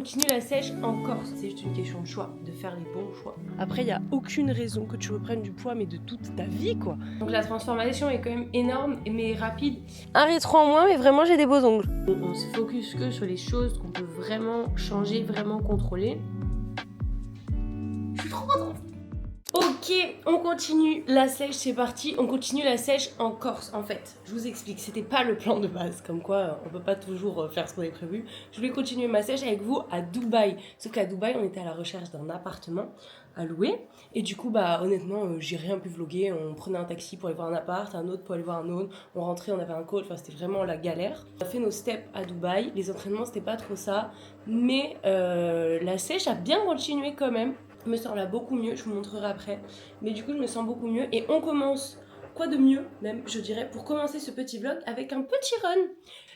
continue la sèche en Corse. C'est juste une question de choix, de faire les bons choix. Après, il n'y a aucune raison que tu reprennes du poids, mais de toute ta vie, quoi. Donc la transformation est quand même énorme, mais rapide. Un rétro en moins, mais vraiment, j'ai des beaux ongles. On se focus que sur les choses qu'on peut vraiment changer, vraiment contrôler. Je suis trop contente. Ok, on continue la sèche, c'est parti. On continue la sèche en Corse, en fait. Je vous explique, c'était pas le plan de base, comme quoi on peut pas toujours faire ce qu'on avait prévu. Je voulais continuer ma sèche avec vous à Dubaï. Sauf qu'à Dubaï, on était à la recherche d'un appartement à louer. Et du coup, bah honnêtement, j'ai rien pu vlogger. On prenait un taxi pour aller voir un appart, un autre pour aller voir un autre. On rentrait, on avait un call, enfin c'était vraiment la galère. On a fait nos steps à Dubaï. Les entraînements, c'était pas trop ça. Mais la sèche a bien continué quand même. Je me sens là beaucoup mieux, je vous montrerai après. Mais du coup, je me sens beaucoup mieux. Et on commence, quoi de mieux même, je dirais, pour commencer ce petit vlog avec un petit run.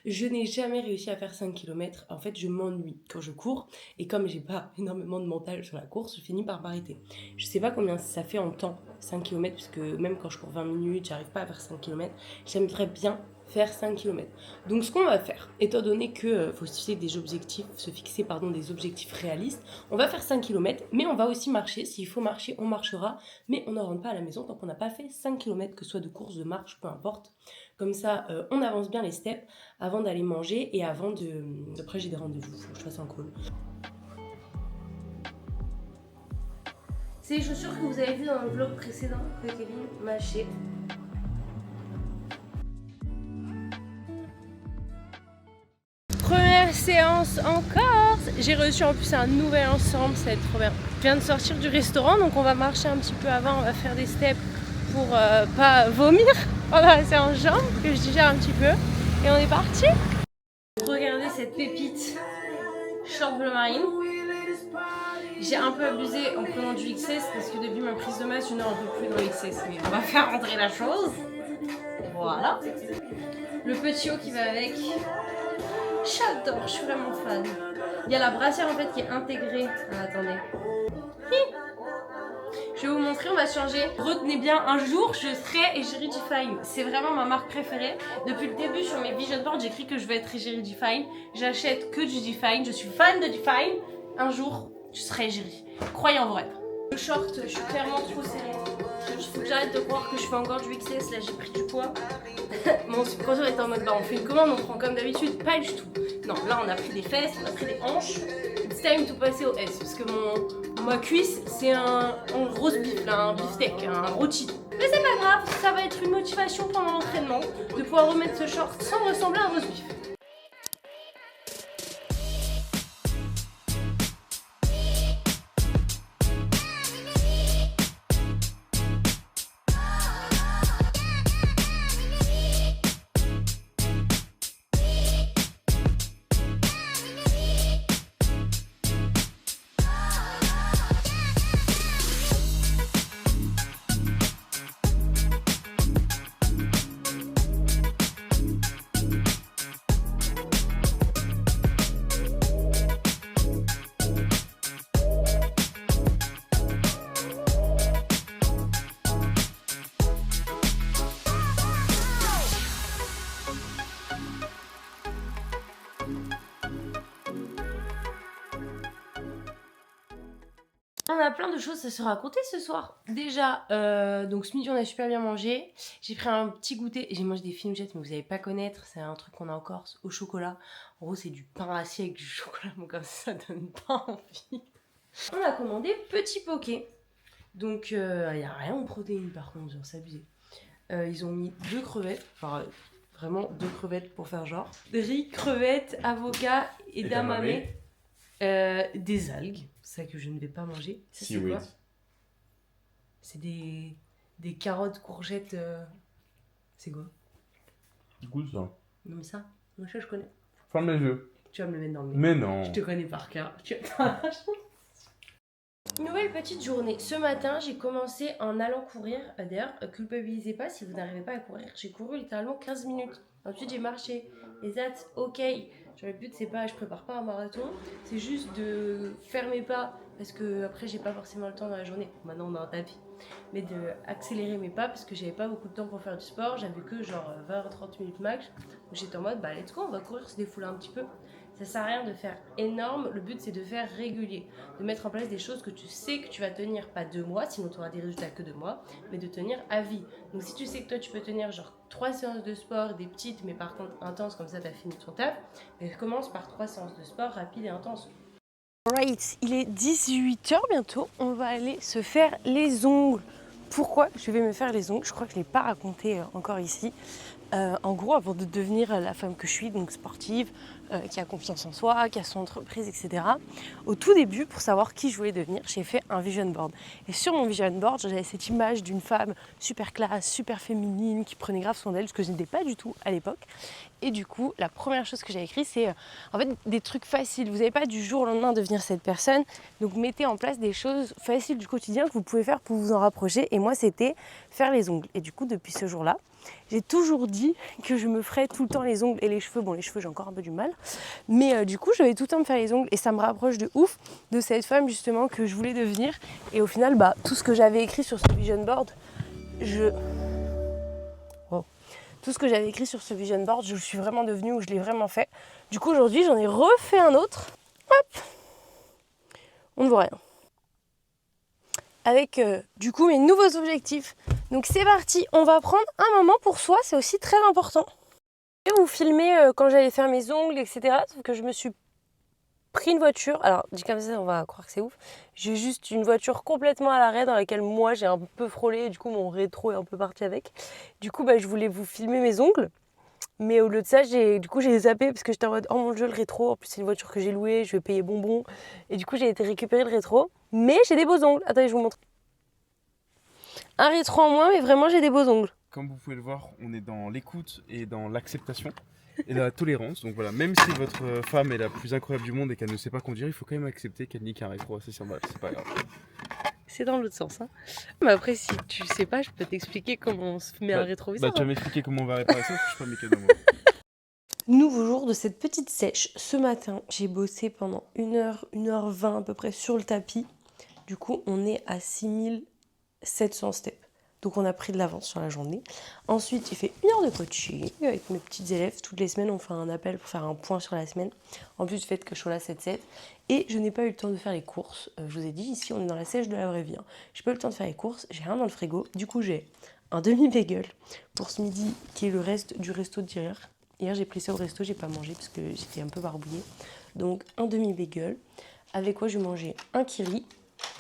Je n'ai jamais réussi à faire 5 km. En fait, je m'ennuie quand je cours. Et comme j'ai pas énormément de mental sur la course, je finis par m'arrêter. Je sais pas combien ça fait en temps, 5 km, parce que même quand je cours 20 minutes, j'arrive pas à faire 5 km. J'aimerais bien faire 5 km. Donc ce qu'on va faire, étant donné que faut se fixer des objectifs réalistes, on va faire 5 km, mais on va aussi marcher. S'il faut marcher, on marchera, mais on ne rentre pas à la maison tant qu'on n'a pas fait 5 km, que ce soit de course, de marche, peu importe. Comme ça, on avance bien les steps avant d'aller manger et avant de... Après, j'ai des rendez-vous, faut que je fasse un call. C'est les chaussures que vous avez vues dans le vlog précédent que Kevin m'a acheté. Première séance en Corse. J'ai reçu en plus un nouvel ensemble, ça va être trop bien. Je viens de sortir du restaurant, donc on va marcher un petit peu avant, on va faire des steps pour pas vomir pendant la séance jambes, que je digère un petit peu. Et on est parti. Regardez cette pépite, short bleu marine. J'ai un peu abusé en prenant du XS parce que depuis ma prise de masse, je n'en peux plus de XS. Mais on va faire rentrer la chose. Voilà. Le petit haut qui va avec. J'adore, je suis vraiment fan. Il y a la brassière en fait qui est intégrée. Ah, attendez. Je vais vous montrer, on va changer. Retenez bien, un jour je serai Égérie Define. C'est vraiment ma marque préférée. Depuis le début sur mes vision boards, j'écris que je vais être Égérie Define. J'achète que du Define, je suis fan de Define. Un jour, je serai Égérie. Croyez en vos rêves. Le short, je suis clairement trop serrée. Il faut que j'arrête de croire que je fais encore du XS, là j'ai pris du poids. Mon subconscient est en mode bah on fait une commande, on prend comme d'habitude, pas du tout. Non, là on a pris des fesses, on a pris des hanches. It's time to passer au S, parce que ma cuisse c'est un roast beef, là, un beefsteak, un rôti. Mais c'est pas grave, ça va être une motivation pendant l'entraînement de pouvoir remettre ce short sans ressembler à un roast beef. On a plein de choses à se raconter ce soir. Déjà, donc ce midi on a super bien mangé. J'ai pris un petit goûter. J'ai mangé des fimgettes, mais vous n'allez pas connaître. C'est un truc qu'on a en Corse, au chocolat. En gros, c'est du pain rassis avec du chocolat. Donc comme ça donne pas envie. On a commandé petit poké. Donc il n'y a rien en protéines par contre, genre c'est abusé. Ils ont mis 2 crevettes. Enfin, vraiment 2 crevettes pour faire genre. Riz, crevettes, avocat et damame. Des algues, ça que je ne vais pas manger. Ça, c'est quoi? C'est des carottes, courgettes. C'est quoi? Écoute ça. Non mais ça, moi ça je connais. Ferme les yeux. Tu vas me le mettre dans le nez. Mais non. Je te connais par cœur. Nouvelle petite journée. Ce matin, j'ai commencé en allant courir. D'ailleurs, culpabilisez pas si vous n'arrivez pas à courir. J'ai couru littéralement 15 minutes. Ensuite, j'ai marché. Et that's ok. Genre, le but, c'est pas, je prépare pas un marathon. C'est juste de faire mes pas. Parce que après, j'ai pas forcément le temps dans la journée. Maintenant, on a un tapis. Mais de accélérer mes pas parce que j'avais pas beaucoup de temps pour faire du sport. J'avais que genre 20-30 minutes max. Donc, j'étais en mode, bah, let's go, on va courir, se défouler un petit peu. Ça sert à rien de faire énorme, le but c'est de faire régulier, de mettre en place des choses que tu sais que tu vas tenir, pas 2 mois, sinon tu auras des résultats que 2 mois, mais de tenir à vie. Donc si tu sais que toi tu peux tenir genre 3 séances de sport, des petites mais par contre intenses, comme ça tu as fini ton taf, mais commence par 3 séances de sport rapides et intenses. Alright, il est 18h bientôt, on va aller se faire les ongles. Pourquoi je vais me faire les ongles? Je crois que je ne l'ai pas raconté encore ici. En gros, avant de devenir la femme que je suis, donc sportive, qui a confiance en soi, qui a son entreprise, etc. Au tout début, pour savoir qui je voulais devenir, j'ai fait un vision board. Et sur mon vision board, j'avais cette image d'une femme super classe, super féminine, qui prenait grave soin d'elle, ce que je n'étais pas du tout à l'époque. Et du coup, la première chose que j'ai écrit, c'est en fait des trucs faciles. Vous n'avez pas du jour au lendemain devenir cette personne, donc mettez en place des choses faciles du quotidien que vous pouvez faire pour vous en rapprocher. Et moi, c'était faire les ongles. Et du coup, depuis ce jour-là, j'ai toujours dit que je me ferais tout le temps les ongles et les cheveux. Bon, les cheveux, j'ai encore un peu du mal. Mais du coup, je vais tout le temps me faire les ongles et ça me rapproche de ouf de cette femme justement que je voulais devenir. Et au final, tout ce que j'avais écrit sur ce vision board, tout ce que j'avais écrit sur ce vision board, je suis vraiment devenue ou je l'ai vraiment fait. Du coup, aujourd'hui, j'en ai refait un autre. Hop, on ne voit rien. Avec du coup mes nouveaux objectifs. Donc c'est parti, on va prendre un moment pour soi, c'est aussi très important. Je vais vous filmer quand j'allais faire mes ongles, etc. Sauf que je me suis pris une voiture. Alors dit comme ça, on va croire que c'est ouf. J'ai juste une voiture complètement à l'arrêt dans laquelle moi j'ai un peu frôlé. Et du coup mon rétro est un peu parti avec. Du coup je voulais vous filmer mes ongles. Mais au lieu de ça, j'ai zappé parce que j'étais en mode oh mon dieu, le rétro. En plus c'est une voiture que j'ai louée, je vais payer bonbon. Et du coup j'ai été récupérer le rétro. Mais j'ai des beaux ongles. Attendez, je vous montre. Un rétro en moins, mais vraiment j'ai des beaux ongles. Comme vous pouvez le voir, on est dans l'écoute et dans l'acceptation et dans la tolérance. Donc voilà, même si votre femme est la plus incroyable du monde et qu'elle ne sait pas conduire, il faut quand même accepter qu'elle nique un rétro assez normal, c'est pas grave. C'est dans l'autre sens. Hein. Mais après, si tu sais pas, je peux t'expliquer comment on se met un rétroviseur. Tu vas m'expliquer comment on va réparer ça, parce que je suis pas mécano moi. Nouveau jour de cette petite sèche. Ce matin, j'ai bossé pendant 1h, 1h20 à peu près sur le tapis. Du coup, on est à 6700 steps. Donc on a pris de l'avance sur la journée. Ensuite, j'ai fait 1 heure de coaching avec mes petites élèves. Toutes les semaines, on fait un appel pour faire un point sur la semaine. En plus du fait que je suis là 7-7. Et je n'ai pas eu le temps de faire les courses. Je vous ai dit, ici, on est dans la sèche de la vraie vie. Hein. J'ai pas eu le temps de faire les courses. J'ai rien dans le frigo. Du coup, j'ai un demi-bagel pour ce midi, qui est le reste du resto d'hier. Hier, j'ai pris ça au resto, j'ai pas mangé parce que j'étais un peu barbouillée. Donc, un demi-bagel. Avec quoi je vais manger un kiri.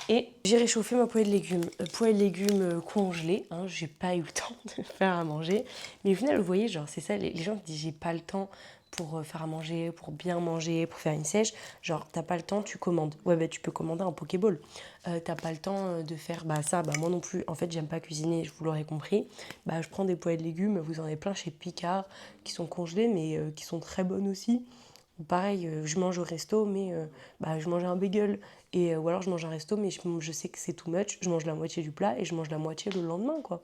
Et j'ai réchauffé ma poêle de légumes, congelés. Hein, j'ai pas eu le temps de faire à manger. Mais au final, vous voyez, genre, c'est ça, les gens qui disent j'ai pas le temps pour faire à manger, pour bien manger, pour faire une sèche. Genre, t'as pas le temps, tu commandes. Ouais, tu peux commander un Pokéball. T'as pas le temps de faire ça, moi non plus. En fait, j'aime pas cuisiner, je vous l'aurais compris. Je prends des poêles de légumes, vous en avez plein chez Picard, qui sont congelés, mais qui sont très bonnes aussi. Pareil, je mange au resto, mais je mange un bagel. Ou alors je mange un resto, mais je sais que c'est too much. Je mange la moitié du plat et je mange la moitié le lendemain, quoi.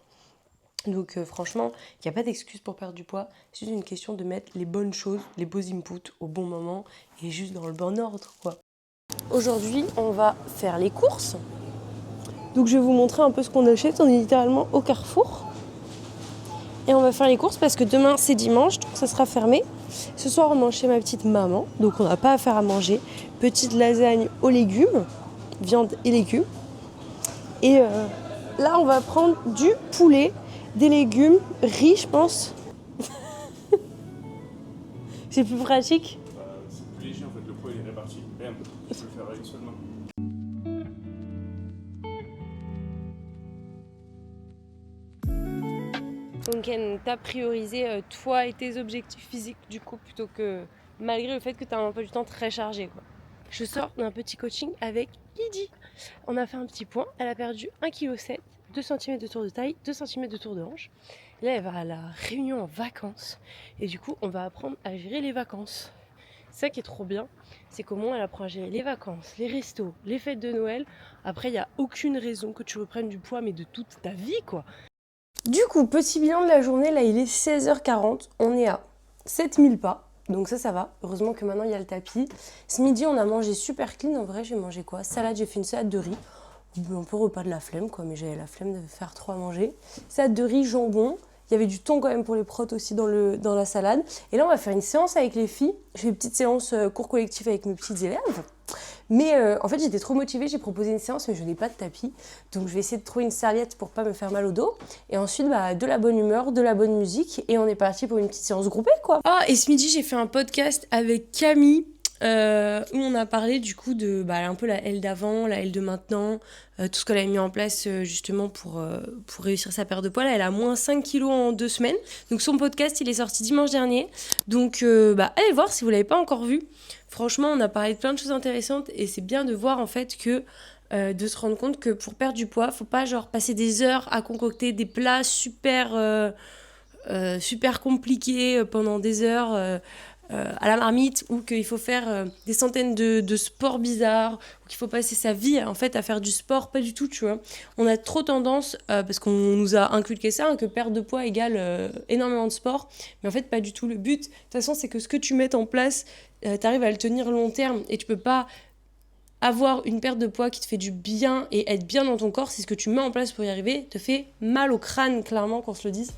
Donc franchement, il n'y a pas d'excuse pour perdre du poids. C'est juste une question de mettre les bonnes choses, les beaux inputs au bon moment et juste dans le bon ordre, quoi. Aujourd'hui, on va faire les courses. Donc je vais vous montrer un peu ce qu'on achète. On est littéralement au Carrefour. Et on va faire les courses parce que demain c'est dimanche, donc ça sera fermé. Ce soir on mange chez ma petite maman, donc on n'a pas à faire à manger. Petite lasagne aux légumes, viande et légumes. Et là on va prendre du poulet, des légumes, riz je pense. C'est plus pratique. C'est plus léger en fait, le poids il est réparti. Regarde, je peux le faire avec une seule main. Donc t'as priorisé toi et tes objectifs physiques du coup plutôt que malgré le fait que t'as un emploi du temps très chargé, quoi. Je sors d'un petit coaching avec Lydie. On a fait un petit point, elle a perdu 1,7 kg, 2 cm de tour de taille, 2 cm de tour de hanche. Là elle va à la réunion en vacances et du coup on va apprendre à gérer les vacances. C'est ça qui est trop bien, c'est comment elle apprend à gérer les vacances, les restos, les fêtes de Noël. Après il n'y a aucune raison que tu reprennes du poids mais de toute ta vie, quoi. Du coup, petit bilan de la journée, là il est 16h40, on est à 7000 pas, donc ça va, heureusement que maintenant il y a le tapis. Ce midi on a mangé super clean, en vrai j'ai mangé quoi? Salade, j'ai fait une salade de riz, un peu repas de la flemme quoi, mais j'avais la flemme de faire trop à manger. Salade de riz, jambon Il y avait du thon quand même pour les protes aussi dans la salade. Et là, on va faire une séance avec les filles. Je fais une petite séance cours collectif avec mes petites élèves. Mais en fait, j'étais trop motivée. J'ai proposé une séance, mais je n'ai pas de tapis. Donc, je vais essayer de trouver une serviette pour pas me faire mal au dos. Et ensuite, de la bonne humeur, de la bonne musique. Et on est parti pour une petite séance groupée, quoi. Ah, et ce midi, j'ai fait un podcast avec Camille. Où on a parlé du coup de un peu la L d'avant, la L de maintenant, tout ce qu'elle a mis en place justement pour réussir sa perte de poids. Là, elle a moins 5 kilos en 2 semaines. Donc son podcast, il est sorti dimanche dernier. Donc allez voir si vous ne l'avez pas encore vu. Franchement, on a parlé de plein de choses intéressantes et c'est bien de voir en fait que de se rendre compte que pour perdre du poids, faut pas genre passer des heures à concocter des plats super compliqués pendant des heures à la marmite, ou qu'il faut faire des centaines de sports bizarres, ou qu'il faut passer sa vie en fait à faire du sport. Pas du tout, tu vois. On a trop tendance, parce qu'on nous a inculqué ça, que perdre de poids égale énormément de sport, mais en fait pas du tout. Le but, de toute façon, c'est que ce que tu mets en place, t'arrives à le tenir long terme, et tu peux pas avoir une perte de poids qui te fait du bien et être bien dans ton corps si ce que tu mets en place pour y arriver te fait mal au crâne, clairement, qu'on se le dise.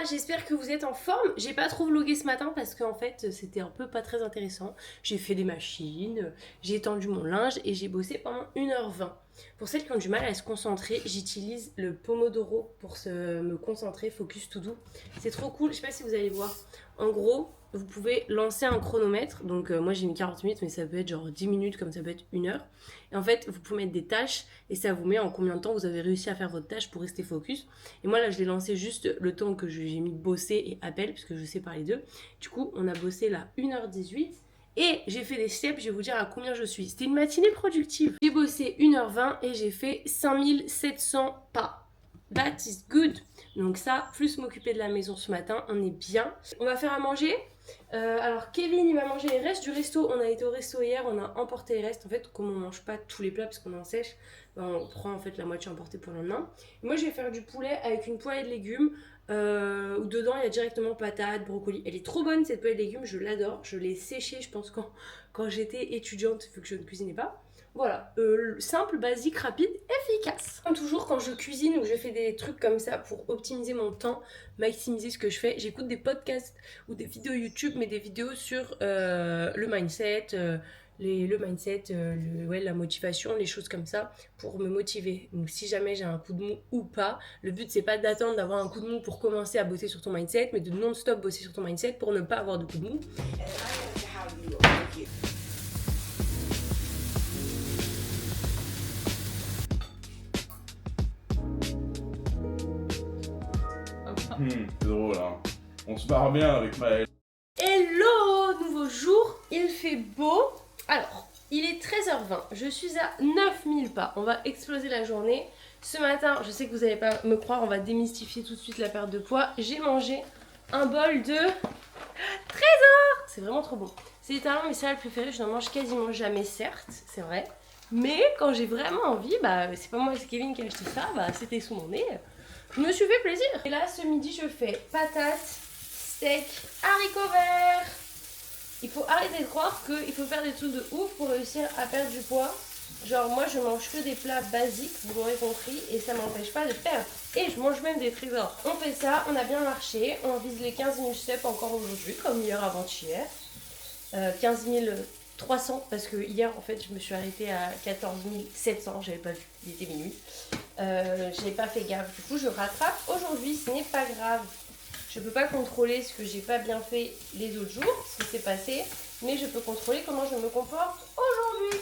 J'espère que vous êtes en forme. J'ai pas trop vlogué ce matin parce qu'en fait c'était un peu pas très intéressant. J'ai fait des machines, j'ai étendu mon linge et j'ai bossé pendant 1h20. Pour celles qui ont du mal à se concentrer, j'utilise le Pomodoro pour me concentrer, focus to do. C'est trop cool, je sais pas si vous allez voir. En gros, vous pouvez lancer un chronomètre. Donc moi j'ai mis 40 minutes, mais ça peut être genre 10 minutes comme ça peut être 1 heure. Et en fait, vous pouvez mettre des tâches et ça vous met en combien de temps vous avez réussi à faire votre tâche pour rester focus. Et moi là, je l'ai lancé juste le temps que j'ai mis bosser et appel, puisque je sais parler d'eux. Du coup, on a bossé là 1h18. Et j'ai fait des steps, je vais vous dire à combien je suis. C'était une matinée productive. J'ai bossé 1h20 et j'ai fait 5700 pas. That is good. Donc ça, plus m'occuper de la maison ce matin, on est bien. On va faire à manger. Alors Kevin, il va manger les restes du resto. On a été au resto hier, on a emporté les restes. En fait, comme on mange pas tous les plats parce qu'on est en sèche, on prend en fait la moitié emportée pour le lendemain. Et moi, je vais faire du poulet avec une poêlée de légumes. Où dedans il y a directement patates, brocolis. Elle est trop bonne cette poêlée de légumes, je l'adore. Je l'ai séchée, je pense, quand j'étais étudiante, vu que je ne cuisinais pas. Voilà, simple, basique, rapide, efficace. Comme toujours, quand je cuisine ou je fais des trucs comme ça pour optimiser mon temps, maximiser ce que je fais, j'écoute des podcasts ou des vidéos YouTube, mais des vidéos sur le mindset, la motivation, les choses comme ça, pour me motiver. Donc si jamais j'ai un coup de mou ou pas, le but c'est pas d'attendre d'avoir un coup de mou pour commencer à bosser sur ton mindset, mais de non-stop bosser sur ton mindset pour ne pas avoir de coup de mou. C'est drôle, hein. On se barre bien avec Maëlle. Hello, nouveau jour, il fait beau. Alors, il est 13h20, je suis à 9000 pas, on va exploser la journée. Ce matin, je sais que vous n'allez pas me croire, on va démystifier tout de suite la perte de poids. J'ai mangé un bol de trésor. C'est vraiment trop bon. C'est littéralement mes céréales préférées, je n'en mange quasiment jamais, certes, c'est vrai. Mais quand j'ai vraiment envie, c'est pas moi, c'est Kevin qui a acheté ça, c'était sous mon nez. Je me suis fait plaisir. Et là, ce midi, je fais patates, steak, haricots verts. Il faut arrêter de croire qu'il faut faire des trucs de ouf pour réussir à perdre du poids. Genre moi je mange que des plats basiques, vous l'aurez compris, et ça m'empêche pas de perdre. Et je mange même des trésors. On fait ça, on a bien marché, on vise les 15 000 steps encore aujourd'hui, comme hier avant-hier. 15 300 parce que hier en fait je me suis arrêtée à 14 700, j'avais pas vu, il était minuit. J'ai pas fait gaffe, du coup je rattrape aujourd'hui, ce n'est pas grave. Je peux pas contrôler ce que j'ai pas bien fait les autres jours, ce qui s'est passé, mais je peux contrôler comment je me comporte aujourd'hui.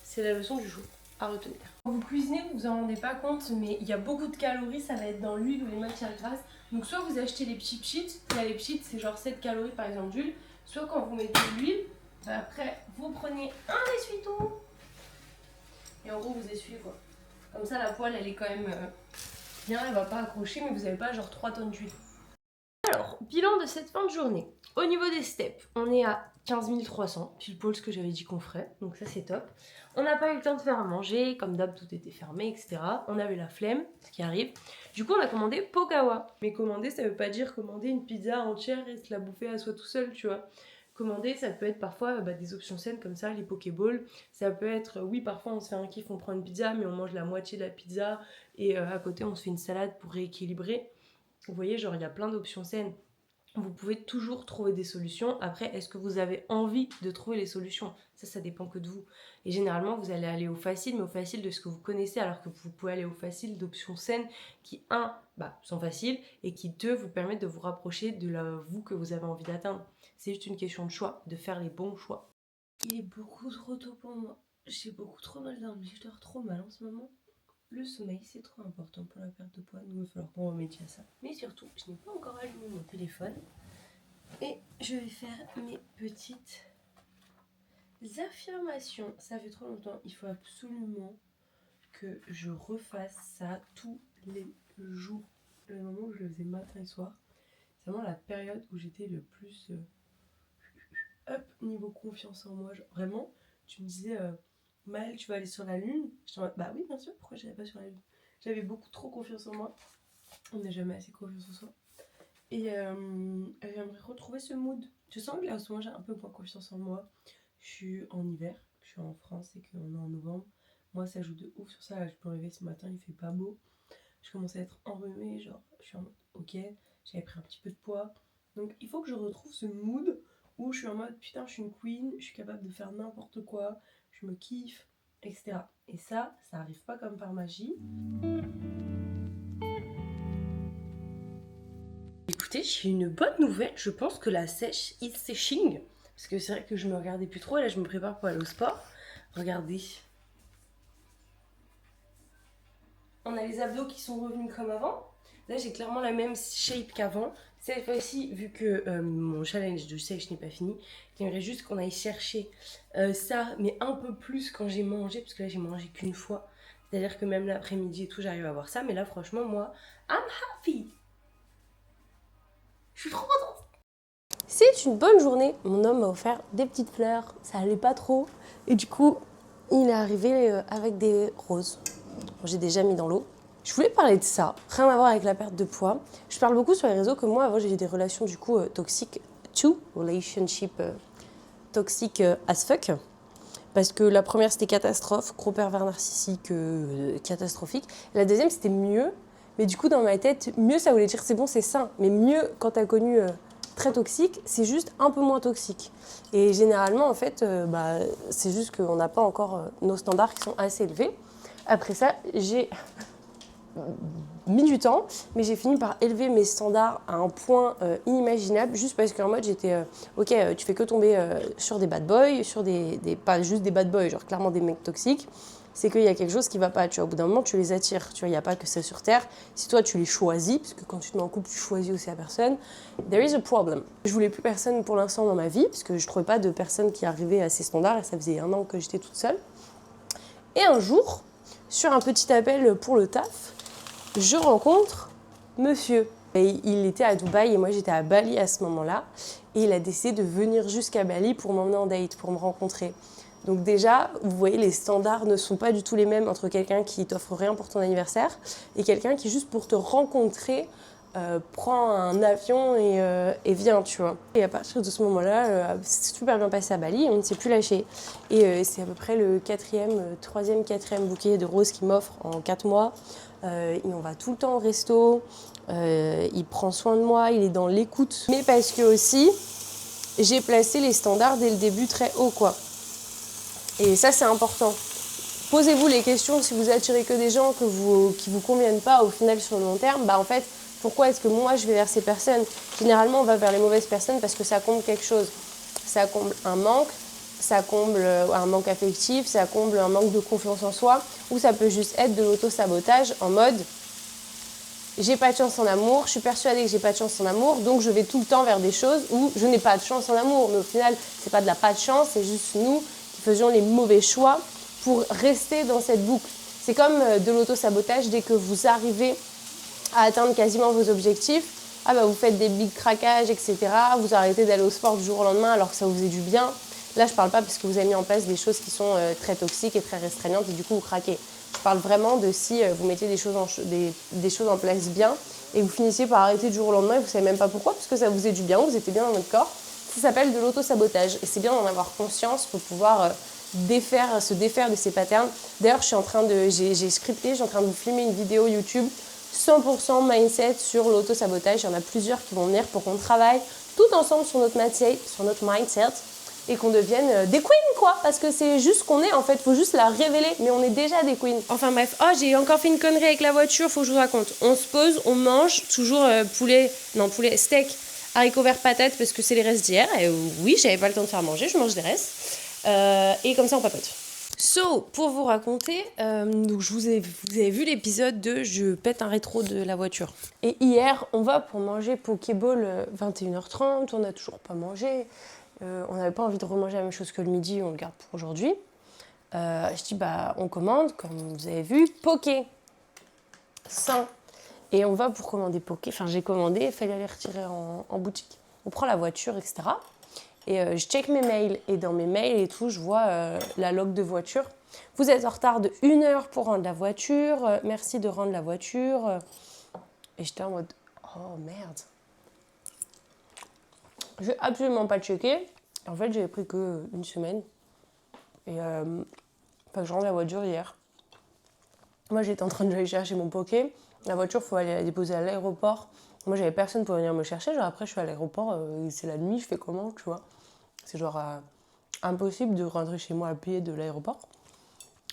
C'est la leçon du jour à retenir. Quand vous cuisinez, vous vous en rendez pas compte, mais il y a beaucoup de calories, ça va être dans l'huile ou les matières grasses. Donc soit vous achetez les petits cheats, il y a les cheats, c'est genre 7 calories par exemple d'huile, soit quand vous mettez de l'huile, après vous prenez un essuie-tout et en gros vous essuyez quoi. Comme ça la poêle elle est quand même bien, elle va pas accrocher, mais vous avez pas genre 3 tonnes d'huile. Alors, bilan de cette fin de journée. Au niveau des steps, on est à 15 300, pile poil ce que j'avais dit qu'on ferait, donc ça c'est top. On n'a pas eu le temps de faire à manger, comme d'hab tout était fermé, etc. On avait la flemme, ce qui arrive. Du coup on a commandé Pokawa. Mais commander ça veut pas dire commander une pizza entière et se la bouffer à soi tout seul, tu vois. Commander, ça peut être parfois des options saines comme ça, les Pokéballs. Ça peut être, oui, parfois on se fait un kiff, on prend une pizza, mais on mange la moitié de la pizza et à côté on se fait une salade pour rééquilibrer. Vous voyez, genre il y a plein d'options saines. Vous pouvez toujours trouver des solutions. Après, est-ce que vous avez envie de trouver les solutions? Ça dépend que de vous. Et généralement, vous allez aller au facile, mais au facile de ce que vous connaissez, alors que vous pouvez aller au facile d'options saines qui, sont faciles, et qui, deux, vous permettent de vous rapprocher de la vous que vous avez envie d'atteindre. C'est juste une question de choix, de faire les bons choix. Il est beaucoup trop tôt pour moi. J'ai beaucoup trop mal dormi. Je dors trop mal en ce moment. Le sommeil, c'est trop important pour la perte de poids, donc il va falloir qu'on remédie à ça. Mais surtout, je n'ai pas encore allumé mon téléphone et je vais faire mes petites affirmations. Ça fait trop longtemps, il faut absolument que je refasse ça tous les jours. Le moment où je le faisais matin et soir, c'est vraiment la période où j'étais le plus up niveau confiance en moi. Genre, vraiment, tu me disais... Maëlle, tu vas aller sur la lune? J'étais en mode, bah oui, bien sûr, pourquoi j'irais pas sur la lune? J'avais beaucoup trop confiance en moi. On n'a jamais assez confiance en soi. Et j'aimerais retrouver ce mood. Je sens que là, en ce moment, j'ai un peu moins confiance en moi. Je suis en hiver, je suis en France et qu'on est en novembre. Moi, ça joue de ouf sur ça. Là, je peux me réveiller ce matin, il fait pas beau. Je commence à être enrhumée, genre, je suis en mode, ok, j'avais pris un petit peu de poids. Donc, il faut que je retrouve ce mood où je suis en mode, putain, je suis une queen, je suis capable de faire n'importe quoi. Je me kiffe, etc. Et ça arrive pas comme par magie. Écoutez, j'ai une bonne nouvelle. Je pense que la sèche is séching. Parce que c'est vrai que je me regardais plus trop. Et là, je me prépare pour aller au sport. Regardez. On a les abdos qui sont revenus comme avant. Là, j'ai clairement la même shape qu'avant. Cette fois-ci, vu que mon challenge de sèche n'est pas fini, j'aimerais juste qu'on aille chercher ça, mais un peu plus quand j'ai mangé, parce que là, j'ai mangé qu'une fois. C'est-à-dire que même l'après-midi et tout, j'arrive à avoir ça. Mais là, franchement, moi, I'm happy. Je suis trop contente. C'est une bonne journée. Mon homme m'a offert des petites fleurs. Ça allait pas trop. Et du coup, il est arrivé avec des roses. J'ai déjà mis dans l'eau. Je voulais parler de ça, rien à voir avec la perte de poids. Je parle beaucoup sur les réseaux que moi, avant, j'ai eu des relations du coup toxiques, relationship toxiques as fuck. Parce que la première, c'était catastrophe, gros pervers narcissique, catastrophique. Et la deuxième, c'était mieux. Mais du coup, dans ma tête, mieux, ça voulait dire c'est bon, c'est sain. Mais mieux, quand t'as connu très toxique, c'est juste un peu moins toxique. Et généralement, en fait, c'est juste qu'on n'a pas encore nos standards qui sont assez élevés. Après ça, j'ai mis du temps, mais j'ai fini par élever mes standards à un point inimaginable, juste parce qu'en mode j'étais ok, tu fais que tomber sur des bad boys, sur pas juste des bad boys, genre clairement des mecs toxiques, c'est qu'il y a quelque chose qui va pas, tu vois, au bout d'un moment tu les attires, tu vois, il n'y a pas que ça sur terre, si toi tu les choisis, parce que quand tu te mets en couple tu choisis aussi la personne, there is a problem. Je voulais plus personne pour l'instant dans ma vie, parce que je trouvais pas de personne qui arrivait à ces standards, et ça faisait 1 an que j'étais toute seule. Et un jour, sur un petit appel pour le taf, je rencontre monsieur. Et il était à Dubaï et moi j'étais à Bali à ce moment-là. Et il a décidé de venir jusqu'à Bali pour m'emmener en date, pour me rencontrer. Donc déjà, vous voyez, les standards ne sont pas du tout les mêmes entre quelqu'un qui t'offre rien pour ton anniversaire et quelqu'un qui, juste pour te rencontrer, prend un avion et vient, tu vois. Et à partir de ce moment-là, c'est super bien passé à Bali, on ne s'est plus lâché. Et c'est à peu près le troisième, quatrième bouquet de roses qu'il m'offre en 4 mois. Et on va tout le temps au resto, il prend soin de moi, il est dans l'écoute. Mais parce que aussi, j'ai placé les standards dès le début très haut, quoi. Et ça, c'est important. Posez-vous les questions si vous attirez que des gens qui vous conviennent pas au final sur le long terme. En fait, pourquoi est-ce que moi je vais vers ces personnes? Généralement, on va vers les mauvaises personnes parce que ça comble quelque chose. Ça comble un manque, ça comble un manque affectif, ça comble un manque de confiance en soi, ou ça peut juste être de l'auto-sabotage en mode j'ai pas de chance en amour, je suis persuadée que j'ai pas de chance en amour, donc je vais tout le temps vers des choses où je n'ai pas de chance en amour. Mais au final, c'est pas de la pas de chance, c'est juste nous qui faisions les mauvais choix pour rester dans cette boucle. C'est comme de l'auto-sabotage dès que vous arrivez à atteindre quasiment vos objectifs. Vous faites des big craquages, etc. Vous arrêtez d'aller au sport du jour au lendemain alors que ça vous faisait du bien. Là, je parle pas parce que vous avez mis en place des choses qui sont très toxiques et très restreignantes et du coup vous craquez. Je parle vraiment de si vous mettez des choses en place bien et vous finissez par arrêter du jour au lendemain et vous savez même pas pourquoi, parce que ça vous faisait du bien, vous étiez bien dans votre corps. Ça s'appelle de l'auto-sabotage et c'est bien d'en avoir conscience pour pouvoir se défaire de ces patterns. D'ailleurs, j'ai scripté, je suis en train de vous filmer une vidéo YouTube 100% mindset sur l'auto-sabotage. Il y en a plusieurs qui vont venir pour qu'on travaille tout ensemble sur notre mindset et qu'on devienne des queens, quoi. Parce que c'est juste qu'on est, en fait. Faut juste la révéler, mais on est déjà des queens. Enfin bref, j'ai encore fait une connerie avec la voiture, faut que je vous raconte. On se pose, on mange, toujours steak, haricots verts, patates, parce que c'est les restes d'hier. Et oui, j'avais pas le temps de faire manger, je mange des restes. Et comme ça, on papote. Pour vous raconter, donc vous avez vu l'épisode de je pète un rétro de la voiture. Et hier, on va pour manger Pokéball 21h30, on n'a toujours pas mangé. On n'avait pas envie de remanger la même chose que le midi, on le garde pour aujourd'hui. Je dis, on commande, comme vous avez vu, Poké. Sain. Et on va pour commander Poké. Enfin, j'ai commandé, il fallait aller retirer en boutique. On prend la voiture, etc. Et je check mes mails. Et dans mes mails et tout, je vois la log de voiture. Vous êtes en retard de 1 heure pour rendre la voiture. Merci de rendre la voiture. Et j'étais en mode, oh merde. Je n'ai absolument pas checké. En fait, j'avais pris qu'une semaine. Et je rends la voiture hier. Moi, j'étais en train d'aller chercher mon Poké. La voiture, il faut aller la déposer à l'aéroport. Moi, j'avais personne pour venir me chercher. Genre, après, je suis à l'aéroport. C'est la nuit, je fais comment, tu vois. C'est genre impossible de rentrer chez moi à pied de l'aéroport.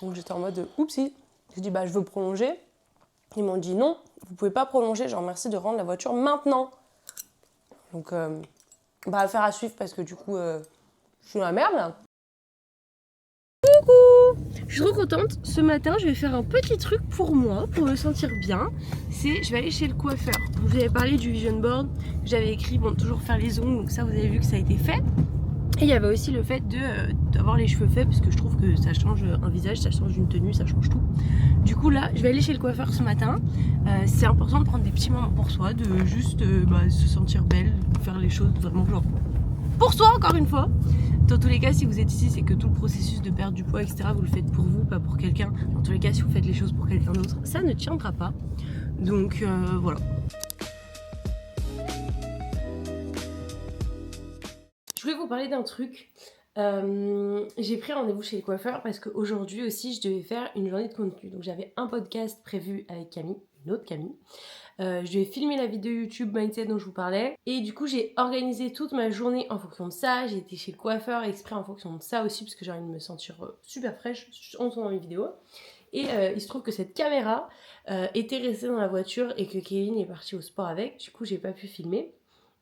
Donc, j'étais en mode oupsie. J'ai dit, je veux prolonger. Ils m'ont dit non, vous pouvez pas prolonger. Genre, merci de rendre la voiture maintenant. Donc, affaire à suivre parce que du coup, je suis dans la merde là. Coucou! Je suis trop contente. Ce matin, je vais faire un petit truc pour moi, pour me sentir bien. Je vais aller chez le coiffeur. Donc, je vous avais parlé du vision board. J'avais écrit, toujours faire les ongles. Donc ça, vous avez vu que ça a été fait. Et il y avait aussi le fait d'avoir les cheveux faits parce que je trouve que ça change un visage, ça change une tenue, ça change tout. Du coup là, je vais aller chez le coiffeur ce matin. C'est important de prendre des petits moments pour soi, de juste se sentir belle, faire les choses vraiment genre pour soi encore une fois. Dans tous les cas, si vous êtes ici, c'est que tout le processus de perdre du poids, etc., vous le faites pour vous, pas pour quelqu'un. Dans tous les cas, si vous faites les choses pour quelqu'un d'autre, ça ne tiendra pas. Donc voilà. Je voulais vous parler d'un truc. J'ai pris rendez-vous chez le coiffeur parce qu'aujourd'hui aussi, je devais faire une journée de contenu. Donc j'avais un podcast prévu avec Camille, une autre Camille. Je devais filmer la vidéo YouTube Mindset dont je vous parlais. Et du coup, j'ai organisé toute ma journée en fonction de ça. J'ai été chez le coiffeur exprès en fonction de ça aussi parce que j'ai envie de me sentir super fraîche en tournant mes vidéos. Et il se trouve que cette caméra était restée dans la voiture et que Kevin est parti au sport avec. Du coup, j'ai pas pu filmer.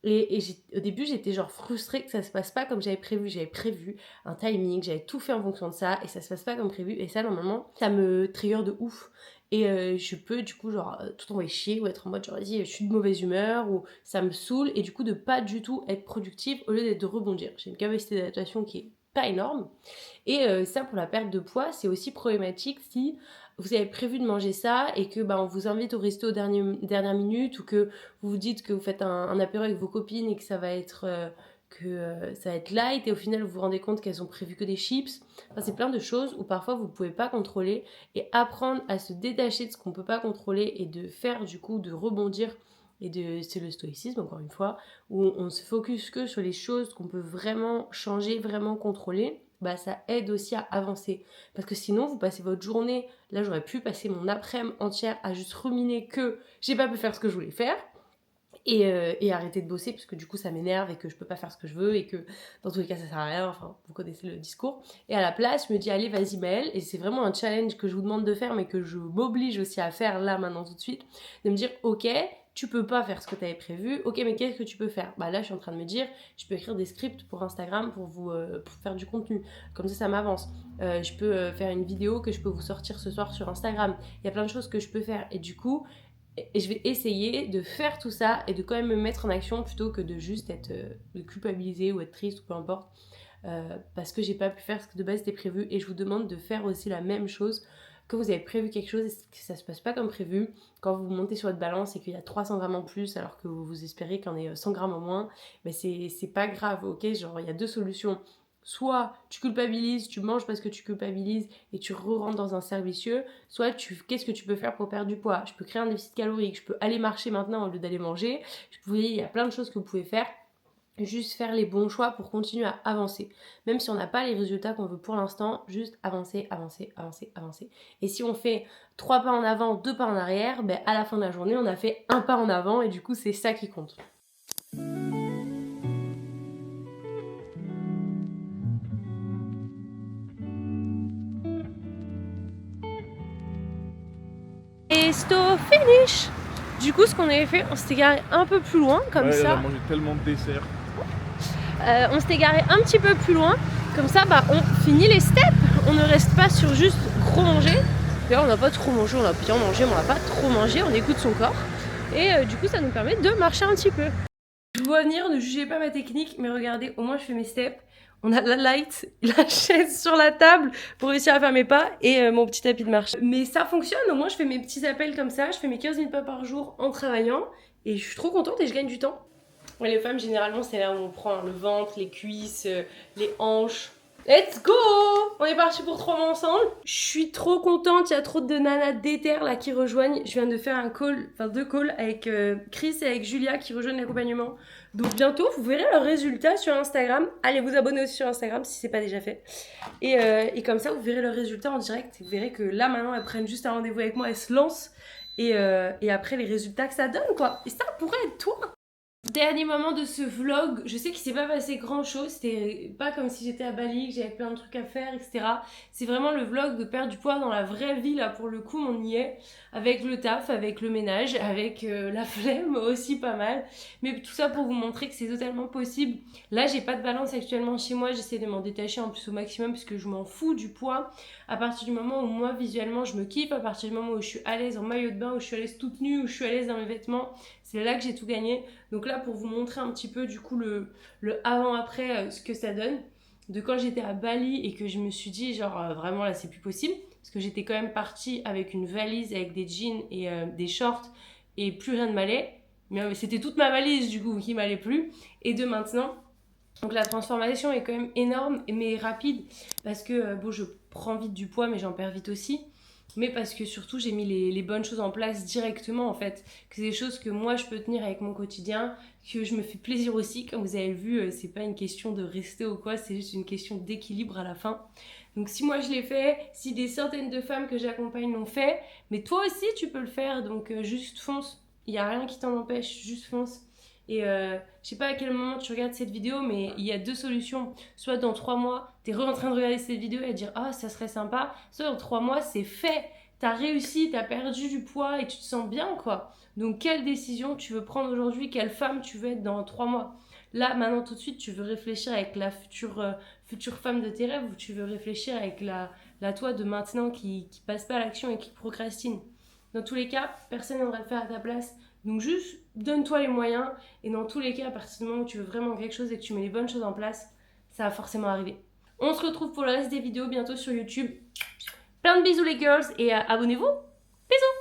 Et au début, j'étais genre frustrée que ça se passe pas comme j'avais prévu. J'avais prévu un timing, j'avais tout fait en fonction de ça et ça se passe pas comme prévu. Et ça, normalement, ça me trigger de ouf. Et je peux du coup genre tout envoyer chier ou être en mode genre vas-y, je suis de mauvaise humeur ou ça me saoule et du coup de pas du tout être productive au lieu d'être de rebondir. J'ai une capacité d'adaptation qui est pas énorme. Et ça, pour la perte de poids, c'est aussi problématique si vous avez prévu de manger ça et que on vous invite au resto dernière minute ou que vous vous dites que vous faites un apéro avec vos copines et que ça va être light et au final vous vous rendez compte qu'elles ont prévu que des chips. Enfin, c'est plein de choses où parfois vous ne pouvez pas contrôler et apprendre à se détacher de ce qu'on ne peut pas contrôler et de faire du coup, de rebondir. C'est le stoïcisme, encore une fois, où on se focus que sur les choses qu'on peut vraiment changer, vraiment contrôler. Ça aide aussi à avancer. Parce que sinon, vous passez votre journée, là j'aurais pu passer mon après-midi entière à juste ruminer que j'ai pas pu faire ce que je voulais faire. Et arrêter de bosser parce que du coup ça m'énerve et que je peux pas faire ce que je veux et que dans tous les cas ça sert à rien, enfin vous connaissez le discours. Et à la place je me dis allez vas-y Maëlle, et c'est vraiment un challenge que je vous demande de faire mais que je m'oblige aussi à faire là maintenant tout de suite, de me dire ok tu peux pas faire ce que tu avais prévu, ok mais qu'est-ce que tu peux faire? Là je suis en train de me dire je peux écrire des scripts pour Instagram pour faire du contenu, comme ça m'avance. Je peux faire une vidéo que je peux vous sortir ce soir sur Instagram, il y a plein de choses que je peux faire et du coup et je vais essayer de faire tout ça et de quand même me mettre en action plutôt que de juste être de culpabiliser ou être triste ou peu importe parce que j'ai pas pu faire ce que de base était prévu. Et je vous demande de faire aussi la même chose quand vous avez prévu quelque chose et que ça se passe pas comme prévu, quand vous montez sur votre balance et qu'il y a 300 grammes en plus alors que vous espérez qu'il y en ait 100 grammes en moins, c'est pas grave, ok? Genre il y a deux solutions. Soit tu culpabilises, tu manges parce que tu culpabilises et tu re-rentres dans un cercle vicieux, soit qu'est-ce que tu peux faire pour perdre du poids? Je peux créer un déficit calorique, je peux aller marcher maintenant au lieu d'aller manger, il y a plein de choses que vous pouvez faire. juste faire les bons choix pour continuer à avancer. Même si on n'a pas les résultats qu'on veut pour l'instant, juste avancer, avancer, avancer, avancer. Et si on fait 3 pas en avant, 2 pas en arrière, ben à la fin de la journée, on a fait 1 pas en avant et du coup, c'est ça qui compte. Et stop finish. Du coup, ce qu'on avait fait, on s'était garé un peu plus loin, comme ça. On a mangé tellement de desserts. On s'était garé un petit peu plus loin, comme ça bah, on finit les steps, on ne reste pas sur juste gros manger. D'ailleurs on n'a pas trop mangé, on a bien mangé mais on n'a pas trop mangé, on écoute son corps et du coup ça nous permet de marcher un petit peu. Je vous vois venir, ne jugez pas ma technique mais regardez, au moins je fais mes steps, on a la light, la chaise sur la table pour réussir à faire mes pas et mon petit tapis de marche. Mais ça fonctionne, au moins je fais mes petits appels comme ça, je fais mes 15 000 pas par jour en travaillant et je suis trop contente et je gagne du temps. Ouais, les femmes, généralement, c'est là où on prend le ventre, les cuisses, les hanches. Let's go! On est parti pour 3 mois ensemble. Je suis trop contente, il y a trop de nanas déter là qui rejoignent. Je viens de faire un call, enfin 2 calls avec Chris et avec Julia qui rejoignent l'accompagnement. Donc bientôt, vous verrez leurs résultats sur Instagram. Allez vous abonner aussi sur Instagram si c'est pas déjà fait. Et comme ça, vous verrez leurs résultats en direct. Vous verrez que là, maintenant, elles prennent juste un rendez-vous avec moi, elles se lancent. Et après, les résultats que ça donne, quoi. Et ça pourrait être toi! Dernier moment de ce vlog, je sais qu'il s'est pas passé grand chose, c'était pas comme si j'étais à Bali, que j'avais plein de trucs à faire, etc. C'est vraiment le vlog de perdre du poids dans la vraie vie, là pour le coup on y est, avec le taf, avec le ménage, avec la flemme aussi pas mal. Mais tout ça pour vous montrer que c'est totalement possible. Là j'ai pas de balance actuellement chez moi, j'essaie de m'en détacher en plus au maximum parce que je m'en fous du poids. À partir du moment où moi visuellement je me kiffe, à partir du moment où je suis à l'aise en maillot de bain, où je suis à l'aise toute nue, où je suis à l'aise dans mes vêtements, c'est là que j'ai tout gagné. Donc là, pour vous montrer un petit peu du coup le avant-après, ce que ça donne, de quand j'étais à Bali et que je me suis dit genre vraiment là c'est plus possible, parce que j'étais quand même partie avec une valise avec des jeans et des shorts et plus rien ne m'allait, mais c'était toute ma valise du coup qui m'allait plus, et de maintenant. Donc la transformation est quand même énorme mais rapide, parce que bon je prends vite du poids mais j'en perds vite aussi. Mais parce que surtout j'ai mis les bonnes choses en place directement en fait, que c'est des choses que moi je peux tenir avec mon quotidien, que je me fais plaisir aussi, comme vous avez vu, c'est pas une question de rester ou quoi, c'est juste une question d'équilibre à la fin. Donc si moi je l'ai fait, si des centaines de femmes que j'accompagne l'ont fait, mais toi aussi tu peux le faire, donc juste fonce, il n'y a rien qui t'en empêche, juste fonce. Et je sais pas à quel moment tu regardes cette vidéo, mais il y a 2 solutions. Soit dans 3 mois, t'es en train de regarder cette vidéo et dire « Ah, ça serait sympa ». Soit dans 3 mois, c'est fait. T'as réussi, t'as perdu du poids et tu te sens bien, quoi. Donc, quelle décision tu veux prendre aujourd'hui? Quelle femme tu veux être dans 3 mois? Là, maintenant, tout de suite, tu veux réfléchir avec la future femme de tes rêves, ou tu veux réfléchir avec la toi de maintenant qui passe pas à l'action et qui procrastine. Dans tous les cas, personne n'aura le faire à ta place. Donc juste donne-toi les moyens, et dans tous les cas, à partir du moment où tu veux vraiment quelque chose et que tu mets les bonnes choses en place, ça va forcément arriver. On se retrouve pour le reste des vidéos bientôt sur YouTube. Plein de bisous les girls et abonnez-vous. Bisous!